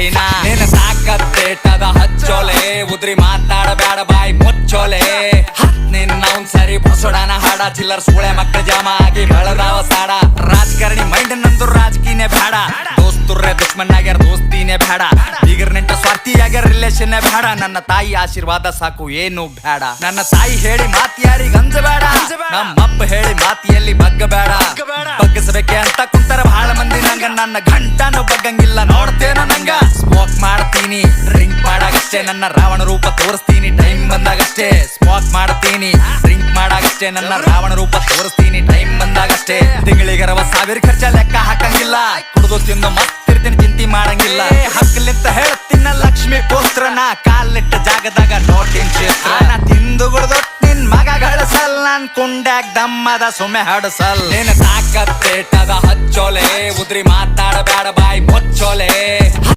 ಗಾಡಿನ ನೀನ್ ಸಾಕತ್ತೇಟದ ಹಚ್ಚೋಲೆ ಉದ್ರಿ ಮಾತಾಡಬೇಡ ಬಾಯಿ ಮುಚ್ಚೋಲೆ ನಿನ್ನ ಅವ್ನ್ ಸರಿ ಬಸೋಡನ ಹಾಡ ಚಿಲ್ಲರ್ ಸೂಳೆ ಮಕ್ಕಳ ಜಾಮ ಆಗಿ ಬೆಳದಾವ ಸಾಡ ರಾಜಕಾರಣಿ ಮೈಂಡ್ ನಂದು ರಾಜಕೀಯನೇ ಬೇಡ ದೋಸ್ತುರ್ರೆ ದುಶ್ಮನ್ ಆಗ್ಯಾರ ದೋಸ್ತಿನೇ ಬೇಡ ಬೀಗರ್ ನೆಂಟ ಸ್ವಾರ್ಥಿ ಆಗ್ಯಾರ ರಿಲೇಷನ್ ಬೇಡ ನನ್ನ ತಾಯಿ ಆಶೀರ್ವಾದ ಸಾಕು ಏನು ಬೇಡ ನನ್ನ ತಾಯಿ ಹೇಳಿ ಮಾತಿ ಯಾರಿಗ ಅಂಜಬೇಡ ನಮ್ಮಪ್ಪ ಹೇಳಿ ಮಾತಿಯಲ್ಲಿ ಬಗ್ಗಬೇಡ ಬಗ್ಗಿಸಬೇಕೆ ಅಂತ ಕುಂತರ ಬಹಳ ಮಂದಿ ನಂಗ ನನ್ನ ಗಂಟನು ಬಗ್ಗಂಗಿಲ್ಲ ನೋಡ್ತೇನ ನಂಗ ಸ್ಮೋಕ್ ಮಾಡ್ತೀನಿ ಡ್ರಿಂಕ್ ಮಾಡಾಗಷ್ಟೇ ನನ್ನ ರಾವಣ ರೂಪ ತೋರಿಸ್ತೀನಿ ಟೈಮ್ ಬಂದಾಗಷ್ಟೇ ಸ್ಮೋಕ್ ಮಾಡ್ತೀನಿ ಡ್ರಿಂಕ್ ಮಾಡಾಗಷ್ಟೇ ನನ್ನ ರಾವಣ ರೂಪ ತೋರಿಸ್ತೀನಿ ಟೈಮ್ ಬಂದಾಗಷ್ಟೇ ತಿಂಗಳಿಗರವ ಸಾವಿರ ಖರ್ಚ ಲೆಕ್ಕ ಹಾಕಂಗಿಲ್ಲ ಕುಡಿದು ತಿಂದು ಮತ್ತಿರ್ತೀನಿ ಚಿಂತೆ ಮಾಡಂಗಿಲ್ಲ ಹಕ್ಕಲಿಂತ ಹೇಳ್ತೀನ ಲಕ್ಷ್ಮಿ ಪುತ್ರನ ಕಾಲಿಟ್ಟ ಜಾಗದಾಗ ನೋಟಿನ್ ಕ್ಷೇತ್ರ ನಾ ತಿಂದು ಗುಡ್ದು ನಿನ್ ಮಗ ಗಳಿಸಲ್ ನನ್ ಕುಂಡ್ಯಾಗ ದಮ್ಮದ ಸುಮ್ಮೆ ಹಡಸಲ್ ನೀನ್ ಸಾಕತ್ತೇಟದ ಹಚ್ಚೋಲೆ ಉದ್ರಿ ಮಾತಾಡಬೇಡ ಬಾಯಿ ಮುಚ್ಚೋಲೆ